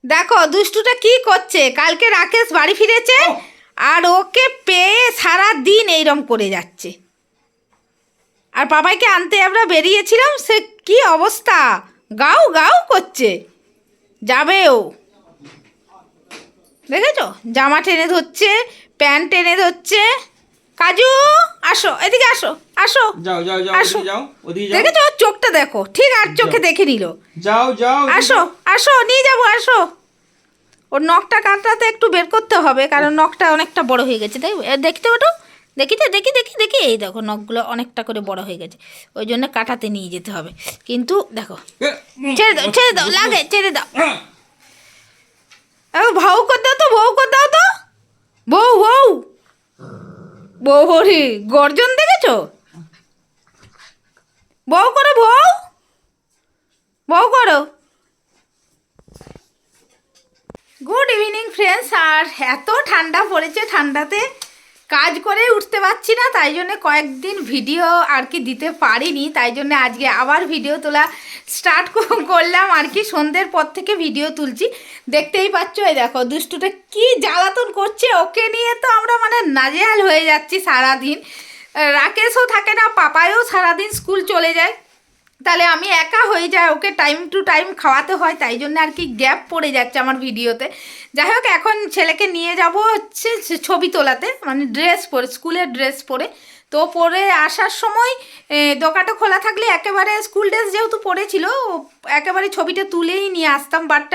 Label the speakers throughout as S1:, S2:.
S1: দেখো দুষ্টুটা কি করছে। কালকে রাকেশ বাড়ি ফিরেছে আর ওকে পেয়ে সারা দিন এইরকম করে যাচ্ছে। আর বাবাইকে আনতে আমরা বেরিয়েছিলাম, সে কি অবস্থা, গাও গাও করছে। যাবে ও, দেখেছো, জামা টেনে ধরছে, প্যান্ট টেনে ধরছে। কাজু আসো, এদিকে আসো, আসো,
S2: যাও যাও যাও,
S1: আসো।
S2: ওদিকে যাও, ওদিকে যাও।
S1: দেখেছো ওর চোখটা দেখো, ঠিক আর চোখে দেখে নিল।
S2: যাও যাও, ওদিকে
S1: আসো
S2: যাও।
S1: আসো, নিয়ে যাবো, আসো। ওর নখটা কাটাতে একটু বের করতে হবে, কারণ নখটা অনেকটা বড় হয়ে গেছে। তাই দেখতে ওটো, দেখিতে দেখি দেখি দেখি, এই দেখো নখগুলো অনেকটা করে বড় হয়ে গেছে, ওই জন্য কাটাতে নিয়ে যেতে হবে। কিন্তু দেখো, ছেড়ে দাও লাগে, ছেড়ে দাও। ভাউ করে দাও তো, বউ করে দাও তো, বউ বউ বউ, হরি গর্জন দেখেছো, বউ করো, বউ বউ করো। Good evening friends. আর এত ঠান্ডা পড়েছে, ঠান্ডাতে কাজ করে উঠতে পারছি না, তাই জন্য কয়েকদিন ভিডিও আর কি দিতে পারিনি। তাই জন্য আজকে আবার ভিডিও তোলা স্টার্ট করলাম আর কি। সন্ধ্যের পর থেকে ভিডিও তুলছি, দেখতেই পাচ্ছ। এই দেখো দুষ্টুটা কি জ্বালাতন করছে, ওকে নিয়ে তো আমরা মানে নাজেহাল হয়ে যাচ্ছি সারাদিন। রাকেশও থাকে না, পাপায়ও সারাদিন স্কুল চলে যায়, তাহলে আমি একা হয়ে যায়, ওকে টাইম টু টাইম খাওয়াতে হয়, তাই জন্য আর কি গ্যাপ পড়ে যাচ্ছে আমার ভিডিওতে। যাই হোক, এখন ছেলেকে নিয়ে যাব হচ্ছে ছবি তোলাতে, মানে ড্রেস পরে, স্কুলের ড্রেস পরে। তো পরে আসার সময় দোকানটা খোলা থাকলে একেবারে স্কুল ড্রেস যেহেতু পরেছিল, একেবারে ছবিটা তুলেই নিয়ে আসতাম, বাট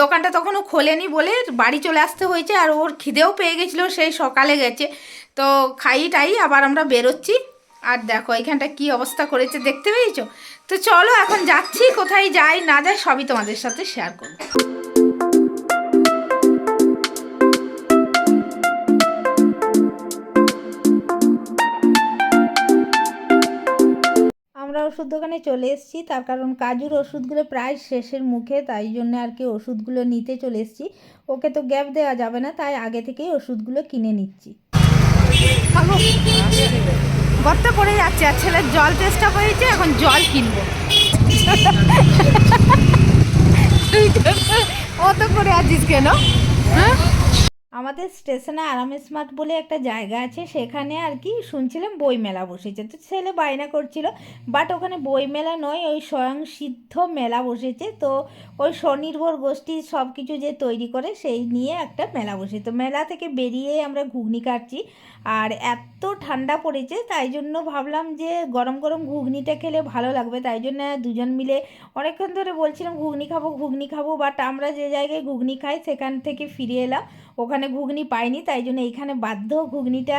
S1: দোকানটা তখনও খোলেনি বলে বাড়ি চলে আসতে হয়েছে। আর ওর খিদেও পেয়ে গেছিলো, সেই সকালে গেছে। তো খাই টাই আবার আমরা বেরোচ্ছি। আর দেখো এখানটা কি অবস্থা করেছে, দেখতে পেয়েছো? তো চলো এখন যাচ্ছি, কোথায় যাই না যাই সবই তোমাদের সাথে শেয়ার করব। আমরা ওষুধ দোকানে চলে এসেছি, তার কারণ কাজুর ওষুধগুলো প্রায় শেষের মুখে, তাই জন্য আর কি ওষুধগুলো নিতে চলে এসেছি। ওকে তো গ্যাপ দেওয়া যাবে না, তাই আগে থেকেই ওষুধগুলো কিনে নিচ্ছি। গর্তে পড়ে যাচ্ছে, আর ছেলের জল চেষ্টা হয়েছে, এখন জল কিনবো। অত করে আছিস কেন? হ্যাঁ, আমাদের স্টেশনে আরাম স্মার্ট বলে একটা জায়গা আছে, সেখানে আর কি শুনছিলাম বই মেলা বসেছে। তো ছেলে বায়না করছিল, বাট ওখানে বই মেলা নয়, ওই স্বয়ংসিদ্ধ মেলা বসেছে। তো ওই স্বনির্ভর গোষ্ঠী সব কিছু যে তৈরি করে সেই নিয়ে একটা মেলা বসে। তো মেলা থেকে বেরিয়ে আমরা ঘুগনি কাটছি, আর এত ঠান্ডা পড়েছে, তাই জন্য ভাবলাম যে গরম গরম ঘুগনিটা খেলে ভালো লাগবে। তাই জন্য দুজন মিলে অনেকক্ষণ ধরে বলছিলাম ঘুগনি খাবো ঘুগনি খাবো, বাট আমরা যে জায়গায় ঘুগনি খাই সেখান থেকে ফিরে এলাম, ওখানে ঘুগনি পাইনি, তাই জন্য এইখানে বাধ্য ঘুগনিটা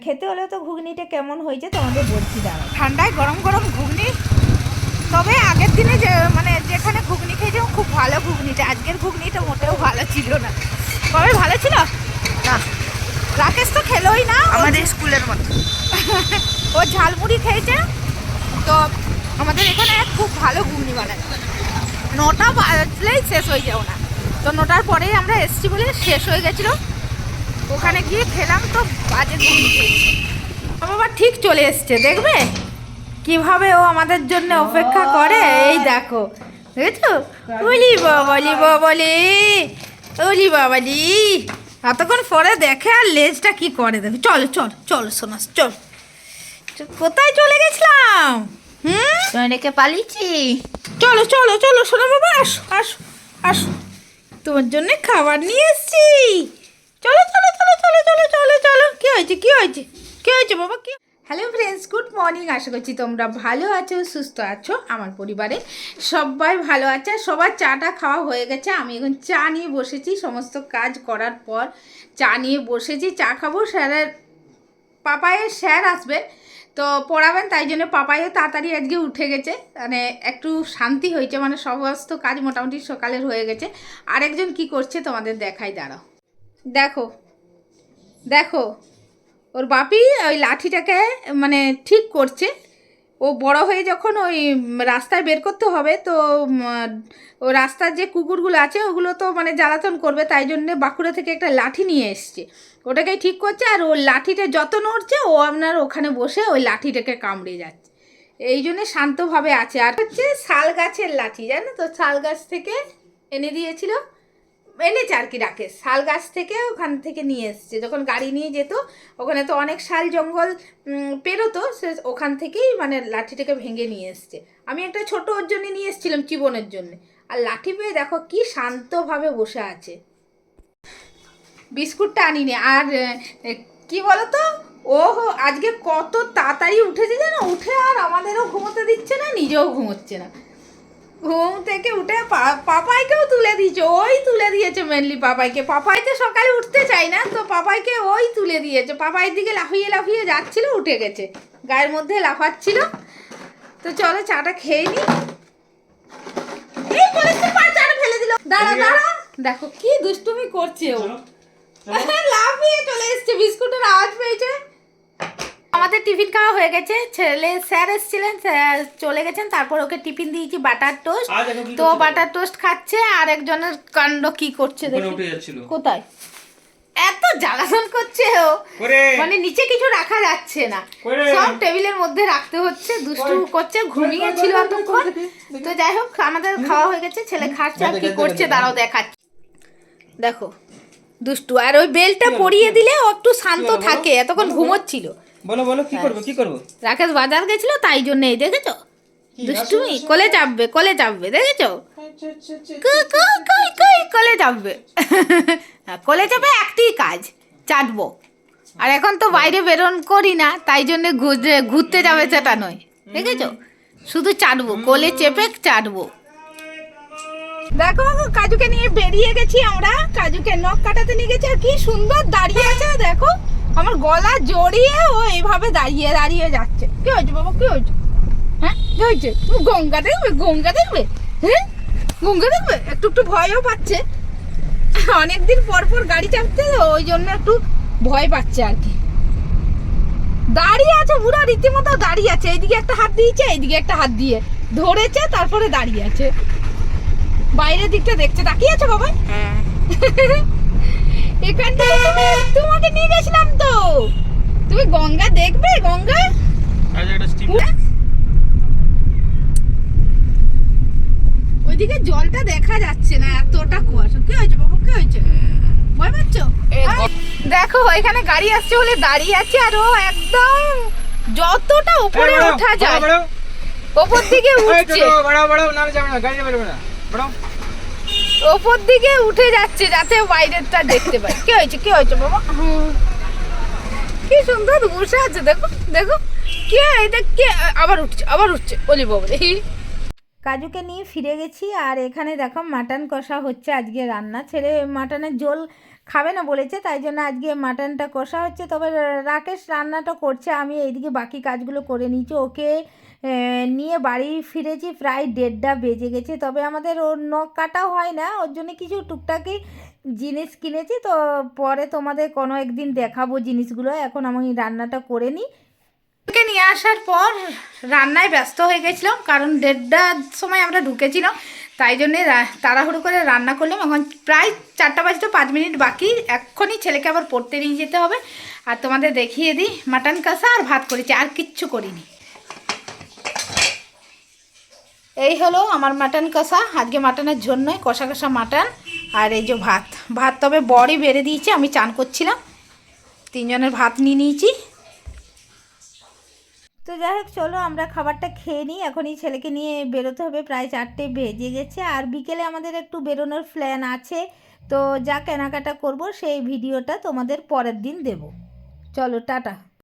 S1: খেতে হলে। তো ঘুগনিটা কেমন হয়েছে তোমাদের বলছি দাঁড়াও। ঠান্ডায় গরম গরম ঘুগনি, তবে আগের দিনে যে মানে যেখানে ঘুগনি খেয়েছিলাম খুব ভালো ঘুগনিটা, আজকের ঘুগনিটা মোটেও ভালো ছিল না। কবে ভালো ছিল না, রাকেশ তো খেলোই না, আমাদের স্কুলের মতো। ও ঝালমুড়ি খেয়েছে। তো আমাদের এখানে খুব ভালো ঘুগনি বানায়, 9টা বাজলেই শেষ হয়ে যাও না। তো 9টার পরেই আমরা এসছি বলে শেষ হয়ে গেছিলো, ওখানে গিয়ে খেলাম, তো বাজে ঘুগনি খেয়েছি। বাবা ঠিক চলে এসছে, দেখবে কিভাবে ও আমাদের জন্য অপেক্ষা করে। এই দেখো, দেখেছো? বলি বাবালি বাবালি, ওলি বাবালি, এতক্ষণ পরে দেখে আর লেজটা কি করে দেখো। চলো চল চলো সোনা, চল। কোথায় চলে গেছিলাম? রেখে পালিয়েছি। চলো চলো চলো সোনা বাবা, আসো আসো আসো, তোমার জন্য খাবার নিয়ে এসছি। চলো চলো চলো চলো চলো চলো চলো। কি হয়েছে কি হয়েছে কি হয়েছে বাবা, কি? Hello friends, good morning. আশা করছি তোমরা ভালো আছো, সুস্থ আছো। আমার পরিবারে সবাই ভালো আছে। সবার চাটা খাওয়া হয়ে গেছে, আমি এখন চা নিয়ে বসেছি। সমস্ত কাজ করার পর চা নিয়ে বসেছি, চা খাবো। স্যারের পাপায়ের স্যার আসবে, তো পড়াবেন, তাই জন্য পাপাইও তাড়াতাড়ি আজকে উঠে গেছে, মানে একটু শান্তি হয়েছে, মানে সমস্ত কাজ মোটামুটি সকালের হয়ে গেছে। আরেকজন কি করছে তোমাদের দেখাই, দাঁড়াও। দেখো দেখো, ওর বাপি ওই লাঠিটাকে মানে ঠিক করছে। ও বড় হয়ে যখন ওই রাস্তায় বের করতে হবে, তো ও রাস্তার যে কুকুরগুলো আছে ওগুলো তো মানে জ্বালাতন করবে, তাই জন্যে বাঁকুড়া থেকে একটা লাঠি নিয়ে এসছে, ওটাকেই ঠিক করছে। আর ওর লাঠিটা যত নড়ছে, ও আপনার ওখানে বসে ওই লাঠিটাকে কামড়ে যাচ্ছে, এই জন্যে শান্তভাবে আছে। আর হচ্ছে শাল গাছের লাঠি, জানো তো, শাল গাছ থেকে এনে দিয়েছিল, এনেছে আর কি রাকেশ, শাল গাছ থেকে ওখান থেকে নিয়ে এসছে। যখন গাড়ি নিয়ে যেত ওখানে তো অনেক শাল জঙ্গল পেরোতো, সে ওখান থেকেই মানে লাঠিটাকে ভেঙে নিয়ে এসছে। আমি একটা ছোট ওর জন্য নিয়ে এসেছিলাম চিবনের জন্য, আর লাঠি পেয়ে দেখো কি শান্তভাবে বসে আছে। বিস্কুটটা আনিনি। আর কি বলতো, ও আজকে কত তাড়াতাড়ি উঠেছে জানো, উঠে আর আমাদেরও ঘুমোতে দিচ্ছে না, নিজেও ঘুমোচ্ছে না। ঘুম থেকে উঠে পাপাইকেও তুলে দিয়েছে, ওই তুলে দিয়েছে মেনলি পাপাইকে। পাপাই তো সকালে উঠতে চাই না, তো পাপাইকে ওই তুলে দিয়েছে। পাপাইয়ের দিকে লাফিয়ে লাফিয়ে যাচ্ছিল, উঠে গেছে, গায়ের মধ্যে লাফাচ্ছিল। তো চলো চাটা খেয়ে নি। এই বলেছে চাটা ফেলে দিল। দাঁড়া দাঁড়া, দেখো কি দুষ্টুমি করছে ও, লাফিয়ে চলে এসছে, বিস্কুটের আওয়াজ পেয়েছে। আমাদের টিফিন খাওয়া হয়ে গেছে, ছেলে স্যার এসেছিলেন, স্যার চলে গেছেন, তারপর ওকে টিফিন দিয়েছি বাটার টোস্ট। তো বাটার টোস্ট খাচ্ছে, আর একজনের কাণ্ড কি করছে দেখি। কোথায় এত জ্বালাতন করছে ও, মানে নিচে কিছু রাখা যাচ্ছে না, সব টেবিলের মধ্যে রাখতে হচ্ছে, দুষ্টু করছে, ঘুমিয়েছিল এতক্ষণ। তো যাই হোক আমাদের খাওয়া হয়ে গেছে, ছেলে খাচ্ছে, আর কি করছে দাঁড়াও দেখাচ্ছে। দেখো দুষ্টু, আর ওই বেলটা পরিয়ে দিলে ও একটু শান্ত থাকে, এতক্ষণ ঘুমোচ্ছিল।
S2: বলো বলো কি করবো কি করবো।
S1: রাকেশ বাজার গেছিল তাই জন্য, এই দেখেছো দুষ্টুমি, কোলে চাপবে কোলে চাপবে, দেখেছো কোলে চাপবে। কোলে চাপে একটি কাজ, চাটবো। আর এখন তো বাইরে বেরোন করি না, তাই জন্য ঘুরতে যাবে সেটা নয়, দেখেছো, শুধু চাটবো, কোলে চেপে চাটবো। দেখো কাজুকে নিয়ে বেরিয়ে গেছি আমরা, কাজুকে নখ কাটাতে নিয়ে গেছি, আর কি সুন্দর দাঁড়িয়ে আছে দেখো, আমার গলা জড়িয়ে ও এইভাবে দাঁড়িয়ে দাঁড়িয়ে যাচ্ছে। কি হয়েছে বাবা, কি হয়েছে, হ্যাঁ কি হয়েছে? তুমি গঙ্গা দেখবে, গঙ্গা দেখবে, হ্যাঁ গঙ্গা দেখবে। একটু একটু ভয়ও পাচ্ছে, অনেকদিন পর পর গাড়ি চাপতে, ওই জন্য একটু ভয় পাচ্ছে আর কি। দাঁড়িয়ে আছে পুরো রীতিমতো দাঁড়িয়ে আছে, এইদিকে একটা হাত দিয়েছে, এইদিকে একটা হাত দিয়ে ধরেছে, তারপরে দাঁড়িয়ে আছে, বাইরের দিকটা দেখছে, তাকিয়ে আছে বাবা। এখান থেকে তোমাকে নিয়ে গেছিলাম তো, তুমি গঙ্গা দেখবে, গঙ্গা ওইদিকে জলটা দেখা যাচ্ছে না, এতটা কুয়াশা। কি হয়েছে বাবা, কি হয়েছে, ভয় পাচ্ছ? দেখো এখানে গাড়ি আসছে বলে দাঁড়িয়ে আছে, আর ও একদম যতটা উপরে ওঠা যায় ওপর দিকে উঠছে, ওপর দিকে উঠে যাচ্ছে যাতে বাইরেরটা দেখতে পায়। কি হয়েছে, কি হয়েছে বাবা, কি সুন্দর বসে আছে, দেখো দেখো কি এটা, কি আবার উঠছে, আবার উঠছে, বলি বাবা। কাজুকে নিয়ে ফিরে গেছি, আর এখানে দেখো মাটন কষা হচ্ছে আজকে রান্না। ছেলে মাটনের ঝোল খাবে না বলেছে, তাই জন্য আজকে মাটনটা কষা হচ্ছে। তবে রাকেশ রান্নাটা করছে, আমি এইদিকে বাকি কাজগুলো করে নিচ্ছি। ওকে নিয়ে বাড়ি ফিরেছি প্রায় 1:30 বেজে গেছে। তবে আমাদের ওর নখ কাটা হয় না, ওর জন্য কিছু টুকটাকি জিনিস কিনেছি, তো পরে তোমাদের কোনো একদিন দেখাবো জিনিসগুলো। এখন আমি রান্নাটা করে নিই। ওকে নিয়ে আসার পর রান্নায় ব্যস্ত হয়ে গেছিলাম, কারণ 1:30টার সময় আমরা ঢুকেছিলাম, তাই জন্যে তাড়াহুড়ো করে রান্না করলাম। এখন প্রায় 4টা বাজতে 5 মিনিট বাকি, এক্ষুনি ছেলেকে আবার পড়তে নিয়ে যেতে হবে। আর তোমাদের দেখিয়ে দিই, মাটন কষা আর ভাত করেছি, আর কিচ্ছু করিনি। এই হলো আমার মাটন কষা, আজকে মাটনের জন্যই কষা কষা মাটন। আর এই যে ভাত, ভাত তবে বড়ই বেড়ে দিয়েছি, আমি চান করছিলাম, 3 জনের ভাত নিয়ে নিয়েছি। তো যাই হোক চলো আমরা খাবারটা খেয়ে নিই, এখনই ছেলেকে নিয়ে বেরোতে হবে, প্রায় 4টে বেজে গেছে। আর বিকেলে আমাদের একটু বেরোনোর প্ল্যান আছে, তো যা কেনাকাটা করব সেই ভিডিওটা তোমাদের পরের দিন দেব। চলো টাটা।